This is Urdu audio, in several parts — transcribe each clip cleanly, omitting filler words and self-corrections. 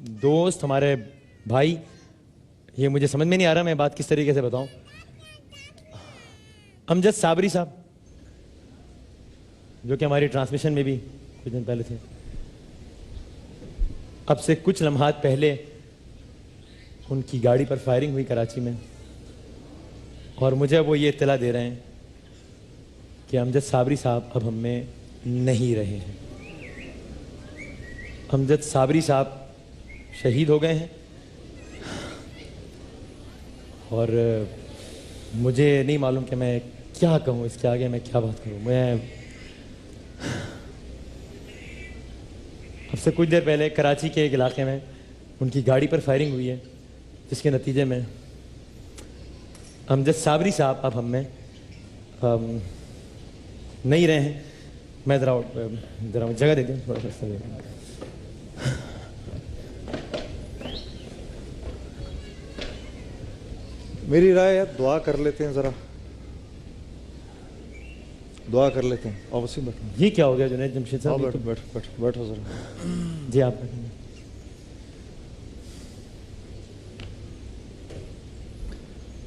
دوست، ہمارے بھائی، یہ مجھے سمجھ میں نہیں آ رہا میں بات کس طریقے سے بتاؤں. امجد صابری صاحب جو کہ ہماری ٹرانسمیشن میں بھی کچھ دن پہلے تھے، اب سے کچھ لمحات پہلے ان کی گاڑی پر فائرنگ ہوئی کراچی میں، اور مجھے وہ یہ اطلاع دے رہے ہیں کہ امجد صابری صاحب اب ہم میں نہیں رہے ہیں. امجد صابری صاحب شہید ہو گئے ہیں، اور مجھے نہیں معلوم کہ میں کیا کہوں اس کے آگے، میں کیا بات کروں. میں اب سے کچھ دیر پہلے کراچی کے ایک علاقے میں ان کی گاڑی پر فائرنگ ہوئی ہے، جس کے نتیجے میں امجد صابری صاحب اب ہم میں نہیں رہے ہیں. میں ذرا جگہ دے دیں تھوڑا سا. میری رائے ہے دعا کر لیتے ہیں، ذرا دعا کر لیتے ہیں. آپ اسی بیٹھو. یہ کیا ہو گیا جنید جمشید صاحب؟ بیٹھو ذرا. جی آپ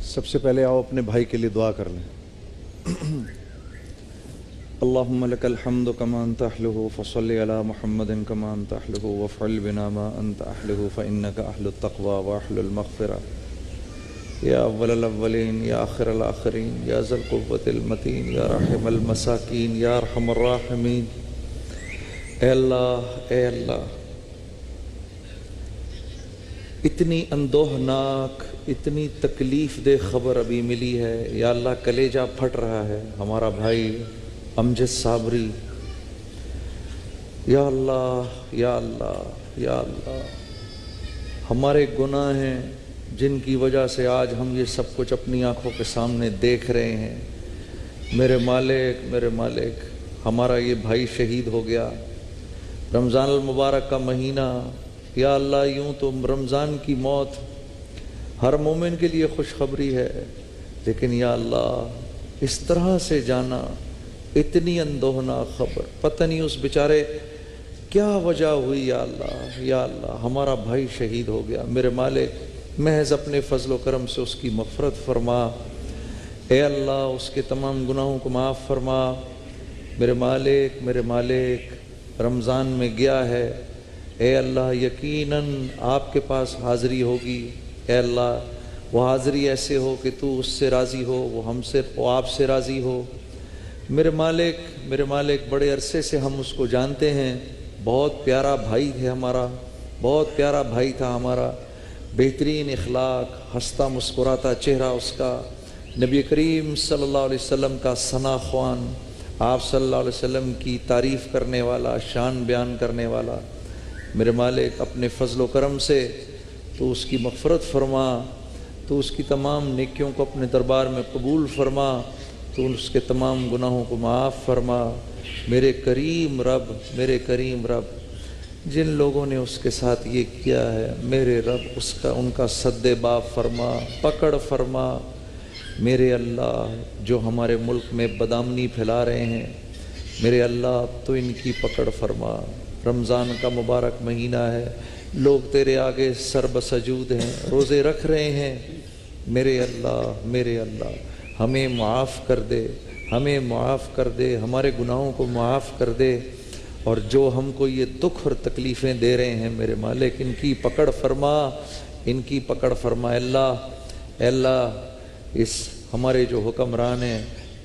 سب سے پہلے آؤ اپنے بھائی کے لیے دعا کر لیں. اللہم لک الحمد کما انت اہلہ فصلی علی محمد کما انت اہلہ وافعل بنا ما انت اہلہ فانک اہل التقوی واہل المغفرہ. یا اول الاولین یا آخر الاخرین یا ذی القوۃ المتین یا رحم المساکین یا ارحم الراحمین. اے اللہ اتنی اندوہناک، اتنی تکلیف دہ خبر ابھی ملی ہے. یا اللہ کلیجہ پھٹ رہا ہے. ہمارا بھائی امجد صابری، یا اللہ یا اللہ یا اللہ، ہمارے گناہ ہیں جن کی وجہ سے آج ہم یہ سب کچھ اپنی آنکھوں کے سامنے دیکھ رہے ہیں. میرے مالک ہمارا یہ بھائی شہید ہو گیا. رمضان المبارک کا مہینہ، یا اللہ یوں تو رمضان کی موت ہر مومن کے لیے خوشخبری ہے، لیکن یا اللہ اس طرح سے جانا، اتنی اندوہناک خبر، پتہ نہیں اس بیچارے کیا وجہ ہوئی. یا اللہ ہمارا بھائی شہید ہو گیا. میرے مالک محض اپنے فضل و کرم سے اس کی مغفرت فرما. اے اللہ اس کے تمام گناہوں کو معاف فرما. میرے مالک رمضان میں گیا ہے، اے اللہ یقیناً آپ کے پاس حاضری ہوگی. اے اللہ وہ حاضری ایسے ہو کہ تو اس سے راضی ہو، وہ آپ سے راضی ہو. میرے مالک بڑے عرصے سے ہم اس کو جانتے ہیں. بہت پیارا بھائی ہے ہمارا، بہت پیارا بھائی تھا ہمارا. بہترین اخلاق، ہنستا مسکراتا چہرہ اس کا، نبی کریم صلی اللہ علیہ وسلم کا ثنا خوان، آپ صلی اللہ علیہ وسلم کی تعریف کرنے والا، شان بیان کرنے والا. میرے مالک اپنے فضل و کرم سے تو اس کی مغفرت فرما، تو اس کی تمام نیکیوں کو اپنے دربار میں قبول فرما، تو اس کے تمام گناہوں کو معاف فرما. میرے کریم رب جن لوگوں نے اس کے ساتھ یہ کیا ہے، میرے رب ان کا سد باب فرما، پکڑ فرما. میرے اللہ جو ہمارے ملک میں بدامنی پھیلا رہے ہیں، میرے اللہ تو ان کی پکڑ فرما. رمضان کا مبارک مہینہ ہے، لوگ تیرے آگے سر بسجود ہیں، روزے رکھ رہے ہیں. میرے اللہ ہمیں معاف کر دے، ہمارے گناہوں کو معاف کر دے. اور جو ہم کو یہ دکھ اور تکلیفیں دے رہے ہیں میرے مالک، ان کی پکڑ فرما. اے اللہ اس ہمارے جو حکمران ہیں،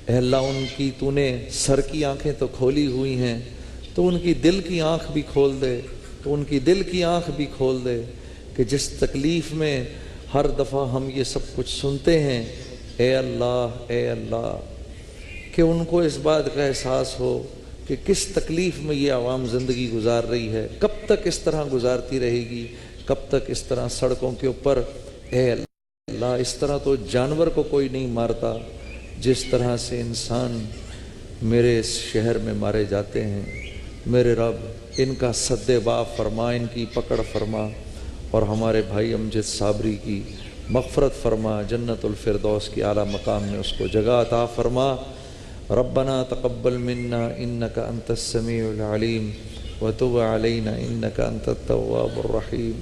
اے اللہ ان کی تو نے سر کی آنکھیں تو کھولی ہوئی ہیں، تو ان کی دل کی آنکھ بھی کھول دے، کہ جس تکلیف میں ہر دفعہ ہم یہ سب کچھ سنتے ہیں، اے اللہ کہ ان کو اس بات کا احساس ہو کہ کس تکلیف میں یہ عوام زندگی گزار رہی ہے، کب تک اس طرح گزارتی رہے گی، کب تک اس طرح سڑکوں کے اوپر. اے اللہ اس طرح تو جانور کو کوئی نہیں مارتا جس طرح سے انسان میرے اس شہر میں مارے جاتے ہیں. میرے رب ان کا سد باب فرما، ان کی پکڑ فرما، اور ہمارے بھائی امجد صابری کی مغفرت فرما. جنت الفردوس کی اعلیٰ مقام میں اس کو جگہ عطا فرما. ربنا تقبل منا انك انت السميع العليم وتب علينا انك انت التواب الرحيم.